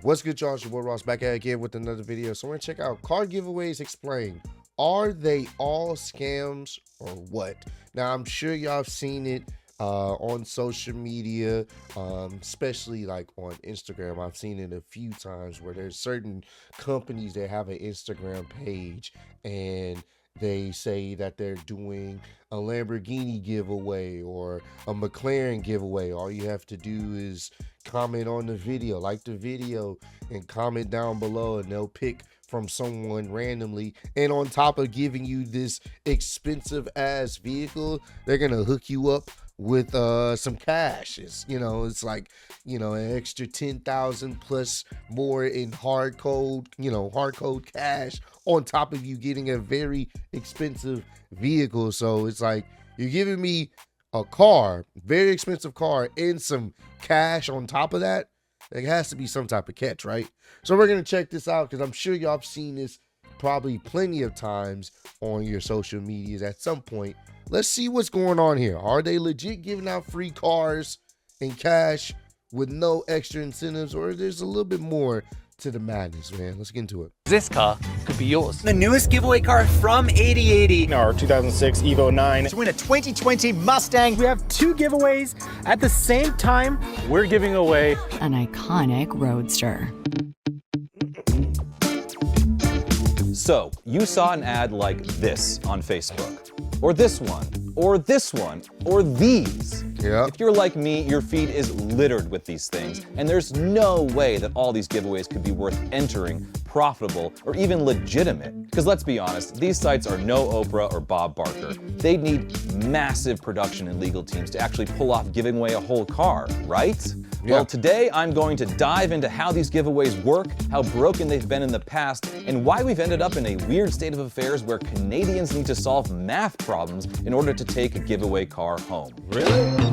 What's good, y'all? It's your boy Ross back at it again with another video. So we're gonna check out car giveaways explained. Are they all scams or what? Now I'm sure y'all have seen it on social media, especially like on Instagram. I've seen it a few times where there's certain companies that have an Instagram page and they say that they're doing a Lamborghini giveaway or a McLaren giveaway. All you have to do is comment on the video, like the video, and comment down below, and they'll pick from someone randomly. And on top of giving you this expensive ass vehicle, they're gonna hook you up with some cash. It's like an extra 10,000 plus more in hard code cash on top of you getting a very expensive vehicle. So it's like you're giving me a car, very expensive car, and some cash on top of that. There has to be some type of catch, right? So we're gonna check this out because I'm sure y'all have seen this probably plenty of times on your social medias at some point. Let's see what's going on here. Are they legit giving out free cars and cash with no extra incentives, or there's a little bit more to the madness, man? Let's get into it. This car could be yours. The newest giveaway car from 8080. Our 2006 Evo 9. To win a 2020 Mustang. We have two giveaways at the same time. We're giving away an iconic roadster. So, you saw an ad like this on Facebook, or this one, or this one, or these. Yeah. If you're like me, your feed is littered with these things, and there's no way that all these giveaways could be worth entering, profitable, or even legitimate. Because let's be honest, these sites are no Oprah or Bob Barker. They'd need massive production and legal teams to actually pull off giving away a whole car, right? Yeah. Well, today I'm going to dive into how these giveaways work, how broken they've been in the past, and why we've ended up in a weird state of affairs where Canadians need to solve math problems in order to take a giveaway car home. Really?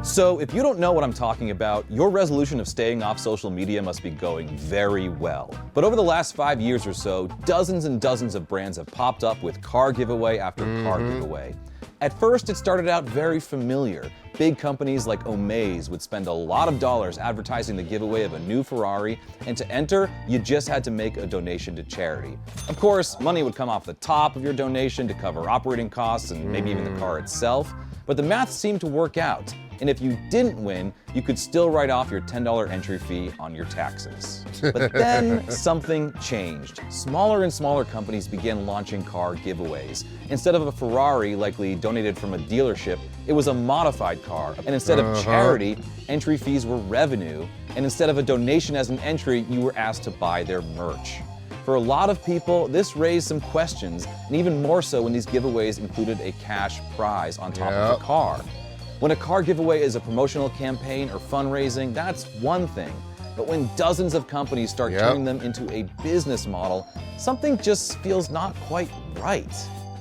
So if you don't know what I'm talking about, your resolution of staying off social media must be going very well. But over the last 5 years or so, dozens and dozens of brands have popped up with car giveaway after car giveaway. At first, it started out very familiar. Big companies like Omaze would spend a lot of dollars advertising the giveaway of a new Ferrari, and to enter, you just had to make a donation to charity. Of course, money would come off the top of your donation to cover operating costs and maybe even the car itself, but the math seemed to work out. And if you didn't win, you could still write off your $10 entry fee on your taxes. But then something changed. Smaller and smaller companies began launching car giveaways. Instead of a Ferrari likely donated from a dealership, it was a modified car. And instead of charity, entry fees were revenue. And instead of a donation as an entry, you were asked to buy their merch. For a lot of people, this raised some questions, and even more so when these giveaways included a cash prize on top of the car. When a car giveaway is a promotional campaign or fundraising, that's one thing. But when dozens of companies start turning them into a business model, something just feels not quite right.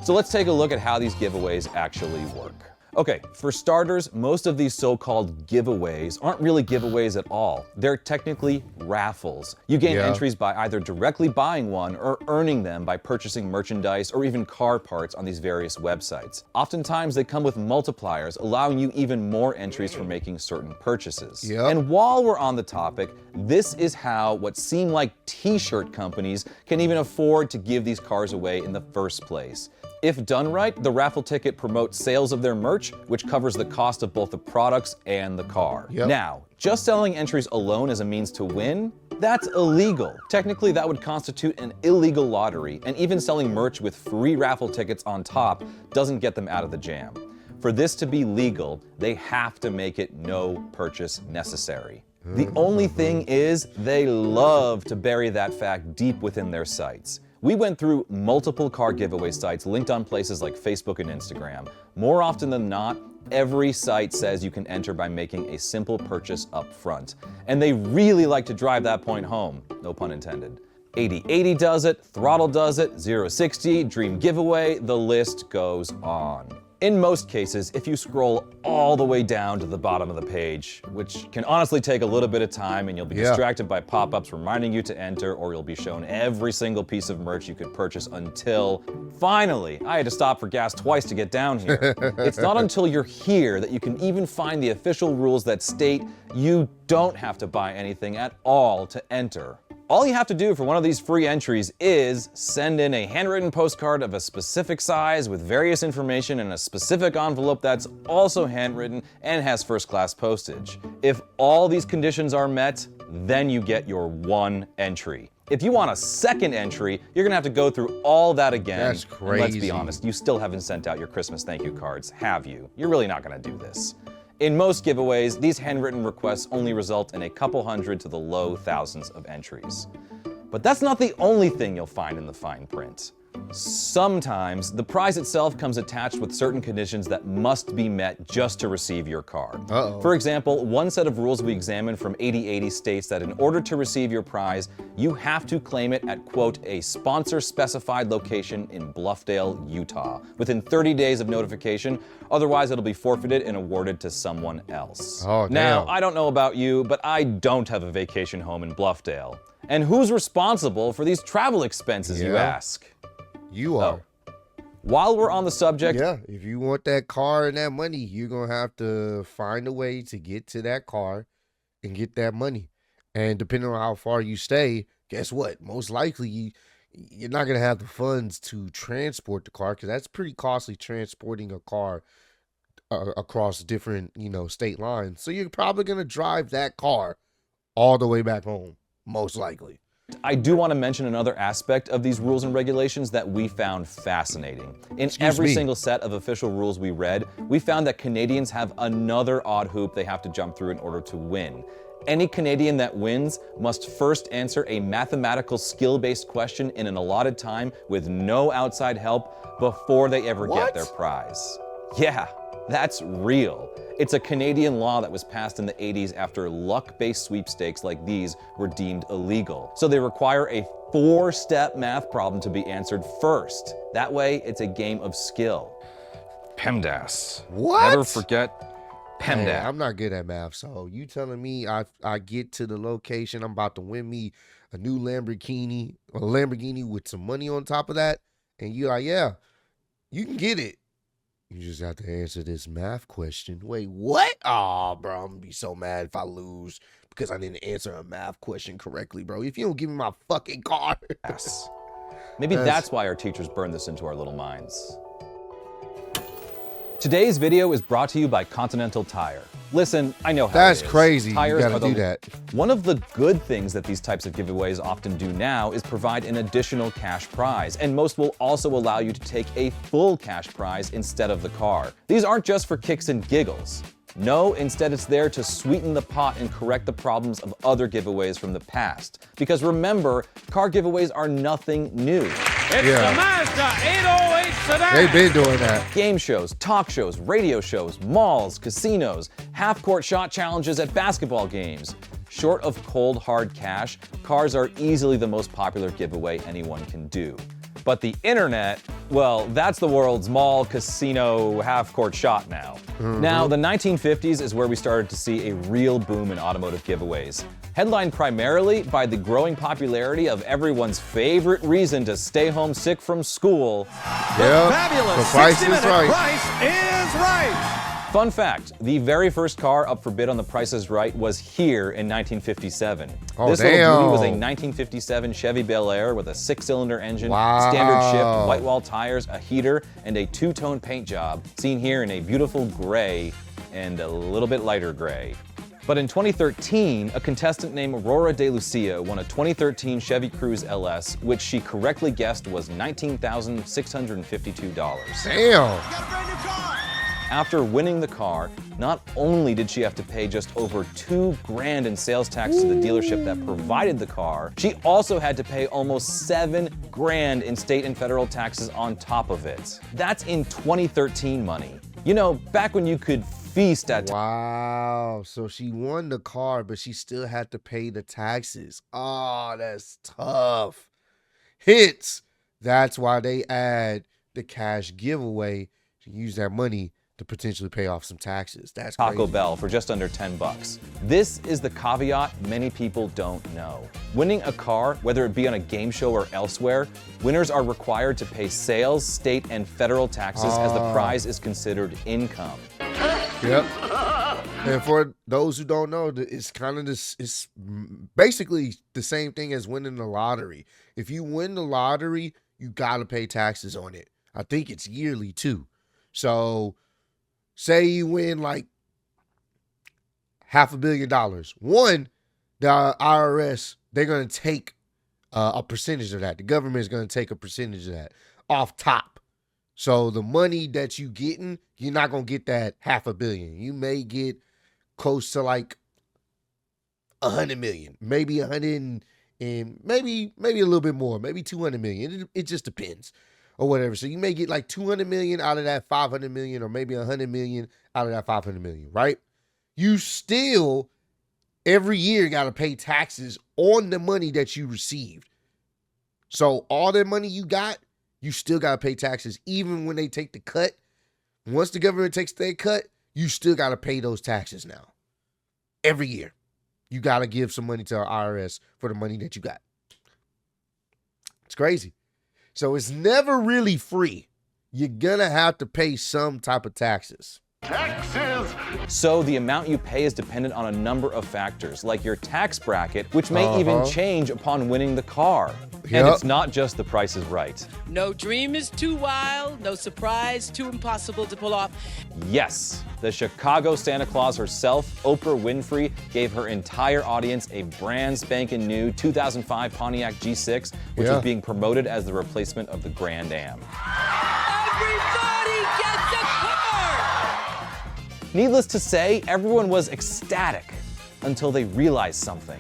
So let's take a look at how these giveaways actually work. Okay, for starters, most of these so-called giveaways aren't really giveaways at all. They're technically raffles. You gain entries by either directly buying one or earning them by purchasing merchandise or even car parts on these various websites. Oftentimes, they come with multipliers, allowing you even more entries for making certain purchases. And while we're on the topic, this is how what seem like t-shirt companies can even afford to give these cars away in the first place. If done right, the raffle ticket promotes sales of their merch, which covers the cost of both the products and the car. Now, just selling entries alone as a means to win, that's illegal. Technically, that would constitute an illegal lottery, and even selling merch with free raffle tickets on top doesn't get them out of the jam. For this to be legal, they have to make it no purchase necessary. The only thing is, they love to bury that fact deep within their sites. We went through multiple car giveaway sites linked on places like Facebook and Instagram. More often than not, every site says you can enter by making a simple purchase up front. And they really like to drive that point home, no pun intended. 8080 does it, Throttle does it, 060, Dream Giveaway, the list goes on. In most cases, if you scroll all the way down to the bottom of the page, which can honestly take a little bit of time and you'll be distracted by pop-ups reminding you to enter, or you'll be shown every single piece of merch you could purchase until, finally, I had to stop for gas twice to get down here. It's not until you're here that you can even find the official rules that state you don't have to buy anything at all to enter. All you have to do for one of these free entries is send in a handwritten postcard of a specific size with various information in a specific envelope that's also handwritten and has first-class postage. If all these conditions are met, then you get your one entry. If you want a second entry, you're gonna have to go through all that again. That's And let's be crazy. honest, you still haven't sent out your Christmas thank you cards, have you? You're really not gonna do this. In most giveaways, these handwritten requests only result in a couple hundred to the low thousands of entries. But that's not the only thing you'll find in the fine print. Sometimes the prize itself comes attached with certain conditions that must be met just to receive your car. For example, one set of rules we examined from 8080 states that in order to receive your prize, you have to claim it at, quote, a sponsor-specified location in Bluffdale, Utah, within 30 days of notification. Otherwise, it'll be forfeited and awarded to someone else. Oh, now, damn. I don't know about you, but I don't have a vacation home in Bluffdale. And who's responsible for these travel expenses, you Yeah. ask? You are. While we're on the subject, Yeah, if you want that car and that money, you're going to have to find a way to get to that car and get that money. And depending on how far you stay, guess what? Most likely, you're not going to have the funds to transport the car because that's pretty costly transporting a car across different, state lines. So you're probably going to drive that car all the way back home, most likely. I do want to mention another aspect of these rules and regulations that we found fascinating. In every single set of official rules we read, we found that Canadians have another odd hoop they have to jump through in order to win. Any Canadian that wins must first answer a mathematical skill-based question in an allotted time with no outside help before they ever get their prize. Yeah, that's real. It's a Canadian law that was passed in the 80s after luck-based sweepstakes like these were deemed illegal. So they require a 4-step math problem to be answered first. That way, it's a game of skill. PEMDAS. What? Never forget PEMDAS. Man, I'm not good at math, so you telling me I get to the location, I'm about to win me a new Lamborghini with some money on top of that, and you're like, yeah, you can get it. You just have to answer this math question. Wait, what? Oh, bro, I'm gonna be so mad if I lose because I didn't answer a math question correctly, bro. If you don't give me my fucking car. Maybe that's why our teachers burned this into our little minds. Today's video is brought to you by Continental Tire. Listen, I know how That's it is. crazy. Tires You are gotta do that. One of the good things that these types of giveaways often do now is provide an additional cash prize, and most will also allow you to take a full cash prize instead of the car. These aren't just for kicks and giggles. No, instead it's there to sweeten the pot and correct the problems of other giveaways from the past. Because remember, car giveaways are nothing new. It's the Mazda 808 sedan. They've been doing that. Game shows, talk shows, radio shows, malls, casinos, half-court shot challenges at basketball games. Short of cold, hard cash, cars are easily the most popular giveaway anyone can do. But the internet, well, that's the world's mall, casino, half-court shot now. Now, the 1950s is where we started to see a real boom in automotive giveaways. Headlined primarily by the growing popularity of everyone's favorite reason to stay home sick from school. Yeah, Fabulous the price is 60-minute right. Price is right. Fun fact, the very first car up for bid on The Price is Right was here in 1957. Oh, This little beauty was a damn. 1957 Chevy Bel Air with a 6-cylinder engine, Wow. standard shift, white wall tires, a heater, and a 2-tone paint job, seen here in a beautiful gray and a little bit lighter gray. But in 2013, a contestant named Aurora De Lucia won a 2013 Chevy Cruze LS, which she correctly guessed was $19,652. Damn. After winning the car, not only did she have to pay just over $2,000 in sales tax to the dealership that provided the car, she also had to pay almost $7,000 in state and federal taxes on top of it. That's in 2013 money. You know, back when you could feast at Wow. So she won the car, but she still had to pay the taxes. Oh, that's tough. Hits. That's why they add the cash giveaway. to use that money to potentially pay off some taxes. That's Taco crazy. Bell for just under 10 bucks. This is the caveat many people don't know. Winning a car, whether it be on a game show or elsewhere, winners are required to pay sales, state, and federal taxes as the prize is considered income. Yep. And for those who don't know, it's kind of this, it's basically the same thing as winning the lottery. If you win the lottery, you got to pay taxes on it. I think it's yearly too. So say you win like $500 million. One, the IRS, they're going to take a percentage of that. The government is going to take a percentage of that off top. So the money that you getting, you're not going to get that $500 million. You may get close to like 100 million, maybe 100 and maybe a little bit more, maybe 200 million. It just depends or whatever. So you may get like 200 million out of that 500 million, or maybe 100 million out of that 500 million, right? You still every year got to pay taxes on the money that you received. So all that money you got, you still got to pay taxes even when they take the cut. Once the government takes their cut, you still got to pay those taxes now. Every year. You got to give some money to our IRS for the money that you got. It's crazy. So it's never really free. You're going to have to pay some type of taxes. Taxes. So the amount you pay is dependent on a number of factors, like your tax bracket, which may even change upon winning the car. And Yep. it's not just the Price is Right. No dream is too wild, no surprise too impossible to pull off. Yes, the Chicago Santa Claus herself, Oprah Winfrey, gave her entire audience a brand spanking new 2005 Pontiac G6, which Yeah. is being promoted as the replacement of the Grand Am. Everybody gets a car! Needless to say, everyone was ecstatic until they realized something.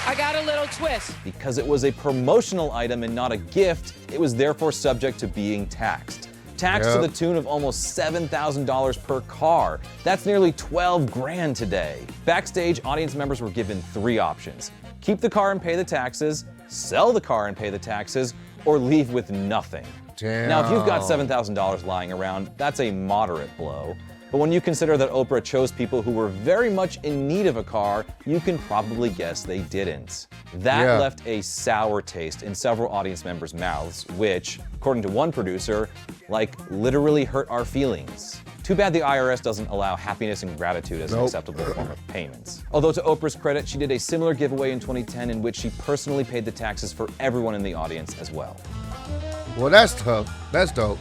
I got a little twist. Because it was a promotional item and not a gift, it was therefore subject to being taxed. Taxed to Yep. the tune of almost $7,000 per car. That's nearly 12 grand today. Backstage, audience members were given 3 options. Keep the car and pay the taxes, sell the car and pay the taxes, or leave with nothing. Damn. Now, if you've got $7,000 lying around, that's a moderate blow. But when you consider that Oprah chose people who were very much in need of a car, you can probably guess they didn't. That Yeah. left a sour taste in several audience members' mouths, which, according to one producer, literally hurt our feelings. Too bad the IRS doesn't allow happiness and gratitude as an Nope. acceptable form of payments. Although to Oprah's credit, she did a similar giveaway in 2010 in which she personally paid the taxes for everyone in the audience as well. Well, that's tough. That's dope.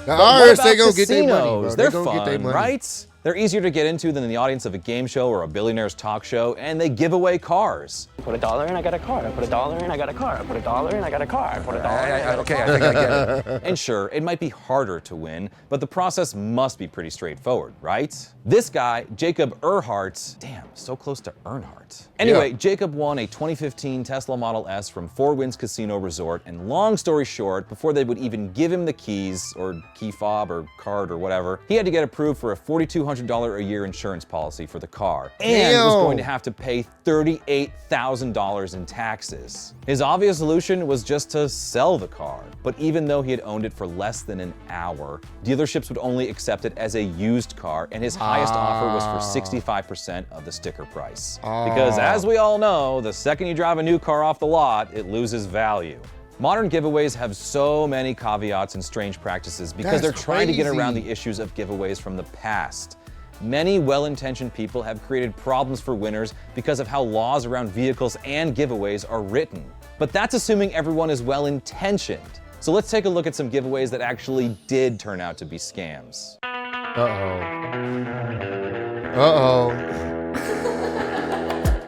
The But what IRS, about they gonna get their money, bro. casinos? They They're gonna fun, get their money. right? They're easier to get into than the audience of a game show or a billionaire's talk show, and they give away cars. Put $1 in, I got a car. I put $1 in, I got a car. I put $1 in, I got a car. I put $1 in, I got a car. Okay, I think I get it. And sure, it might be harder to win, but the process must be pretty straightforward, right? This guy, Jacob Earhart, damn, so close to Earnhardt. Anyway, Yeah. Jacob won a 2015 Tesla Model S from Four Winds Casino Resort, and long story short, before they would even give him the keys, or key fob, or card, or whatever, he had to get approved for a $4,200 a year insurance policy for the car, and was Damn. going to have to pay $38,000 in taxes. His obvious solution was just to sell the car, but even though he had owned it for less than an hour, dealerships would only accept it as a used car, and his highest offer was for 65% of the sticker price. Because as we all know, the second you drive a new car off the lot, it loses value. Modern giveaways have so many caveats and strange practices because That's they're trying to get around crazy. the issues of giveaways from the past. Many well-intentioned people have created problems for winners because of how laws around vehicles and giveaways are written. But that's assuming everyone is well-intentioned. So let's take a look at some giveaways that actually did turn out to be scams.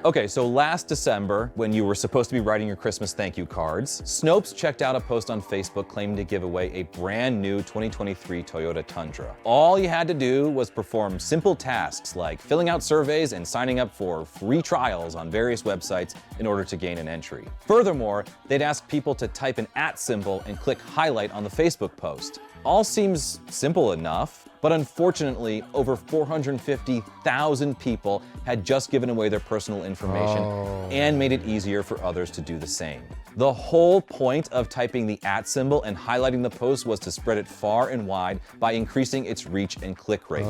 Okay, so last December, when you were supposed to be writing your Christmas thank you cards, Snopes checked out a post on Facebook claiming to give away a brand new 2023 Toyota Tundra. All you had to do was perform simple tasks like filling out surveys and signing up for free trials on various websites in order to gain an entry. Furthermore, they'd ask people to type an @ symbol and click highlight on the Facebook post. All seems simple enough. But unfortunately, over 450,000 people had just given away their personal information and made it easier for others to do the same. The whole point of typing the @ symbol and highlighting the post was to spread it far and wide by increasing its reach and click rates.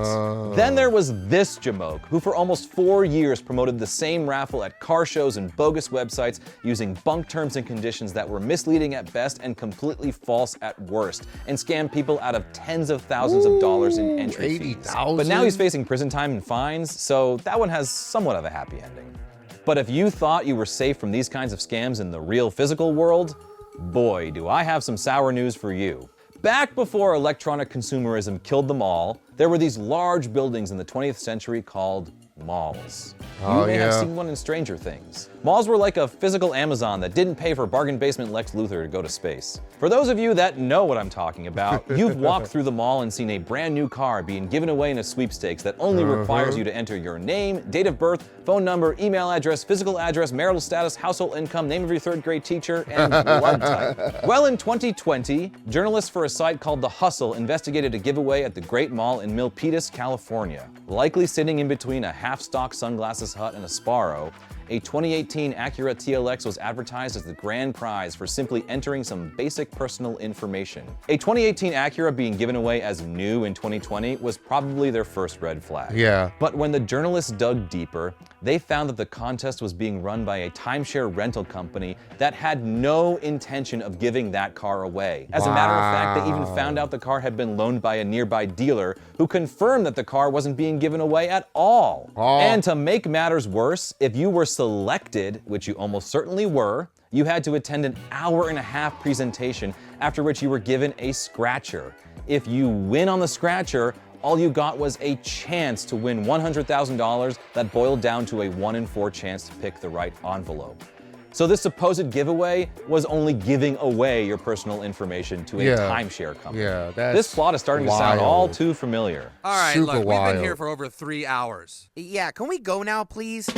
Then there was this jamoke, who for almost 4 years promoted the same raffle at car shows and bogus websites using bunk terms and conditions that were misleading at best and completely false at worst, and scammed people out of tens of thousands of dollars in entry fees. But now he's facing prison time and fines, so that one has somewhat of a happy ending. But if you thought you were safe from these kinds of scams in the real physical world, boy, do I have some sour news for you. Back before electronic consumerism killed them all, there were these large buildings in the 20th century called malls. You may have seen one in Stranger Things. Malls were like a physical Amazon that didn't pay for bargain basement Lex Luthor to go to space. For those of you that know what I'm talking about, you've walked through the mall and seen a brand new car being given away in a sweepstakes that only requires you to enter your name, date of birth, phone number, email address, physical address, marital status, household income, name of your third grade teacher, and blood type. Well, in 2020, journalists for a site called The Hustle investigated a giveaway at the Great Mall in Milpitas, California. Likely sitting in between a half-stock sunglasses hut and a Sparrow, a 2018 Acura TLX was advertised as the grand prize for simply entering some basic personal information. A 2018 Acura being given away as new in 2020 was probably their first red flag. Yeah. But when the journalists dug deeper, they found that the contest was being run by a timeshare rental company that had no intention of giving that car away. As a matter of fact, they even found out the car had been loaned by a nearby dealer who confirmed that the car wasn't being given away at all. And to make matters worse, if you were selected, which you almost certainly were, you had to attend an hour-and-a-half presentation, after which you were given a scratcher. If you win on the scratcher, all you got was a chance to win $100,000 that boiled down to a 1 in 4 chance to pick the right envelope. So this supposed giveaway was only giving away your personal information to a timeshare company. This plot is starting to sound all too familiar. All right, look, we've been here for over 3 hours. Yeah, can we go now, please?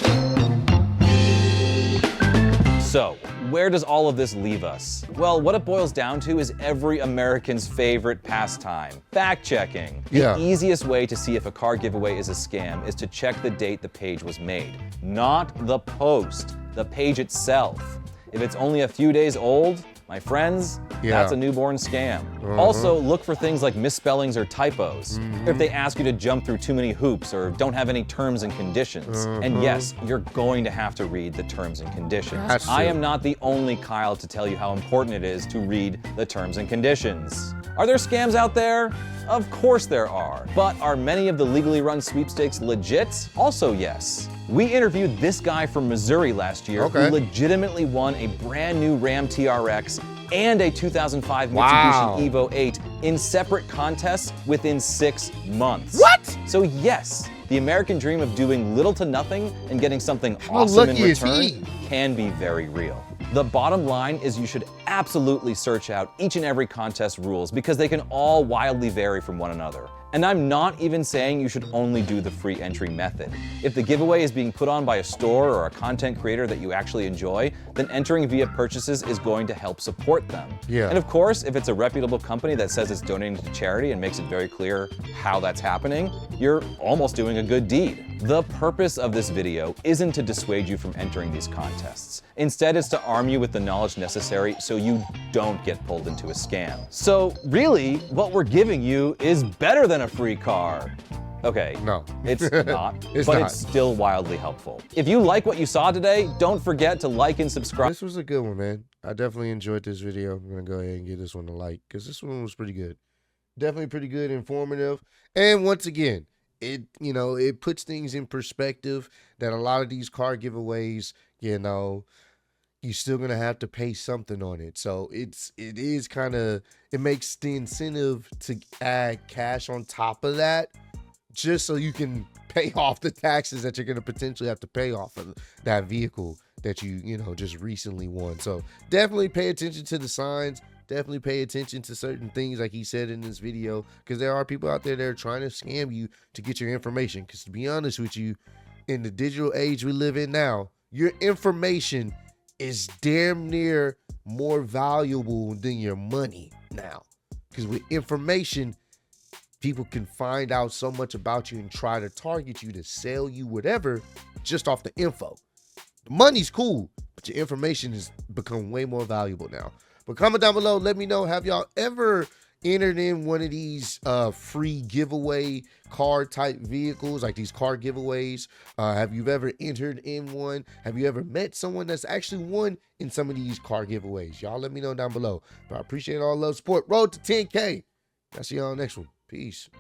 So, where does all of this leave us? Well, what it boils down to is every American's favorite pastime, fact-checking. The easiest way to see if a car giveaway is a scam is to check the date the page was made, not the post, the page itself. If it's only a few days old, my friends, that's a newborn scam. Also, look for things like misspellings or typos. If they ask you to jump through too many hoops or don't have any terms and conditions. And yes, you're going to have to read the terms and conditions. I am not the only Kyle to tell you how important it is to read the terms and conditions. Are there scams out there? Of course there are. But are many of the legally run sweepstakes legit? Also yes. We interviewed this guy from Missouri last year who legitimately won a brand new Ram TRX and a 2005 Mitsubishi Evo 8 in separate contests within 6 months. What? So yes, the American dream of doing little to nothing and getting something awesome in return can be very real. The bottom line is you should absolutely search out each and every contest rules because they can all wildly vary from one another. And I'm not even saying you should only do the free entry method. If the giveaway is being put on by a store or a content creator that you actually enjoy, then entering via purchases is going to help support them. And of course, if it's a reputable company that says it's donating to charity and makes it very clear how that's happening, you're almost doing a good deed. The purpose of this video isn't to dissuade you from entering these contests. Instead, it's to arm you with the knowledge necessary so you don't get pulled into a scam. So really, what we're giving you is better than a free car. Okay, no, it's not, it's but not. It's still wildly helpful. If you like what you saw today, don't forget to like and subscribe. This was a good one, man. I definitely enjoyed this video. I'm gonna go ahead and give this one a like because this one was pretty good. Definitely pretty good, informative, and once again, it puts things in perspective that a lot of these car giveaways, you're still gonna have to pay something on it. So it makes the incentive to add cash on top of that, just so you can pay off the taxes that you're gonna potentially have to pay off of that vehicle that you just recently won. So definitely pay attention to the signs. Definitely pay attention to certain things like he said in this video, because there are people out there that are trying to scam you to get your information. Because to be honest with you, in the digital age we live in now, your information is damn near more valuable than your money now. Because with information, people can find out so much about you and try to target you to sell you whatever just off the info. The money's cool, but your information has become way more valuable now. But comment down below, let me know, have y'all ever entered in one of these free giveaway car type vehicles, like these car giveaways? Have you ever entered in one? Have you ever met someone that's actually won in some of these car giveaways? Y'all let me know down below. But I appreciate all the love, support. Road to 10K. I'll see y'all on the next one. Peace.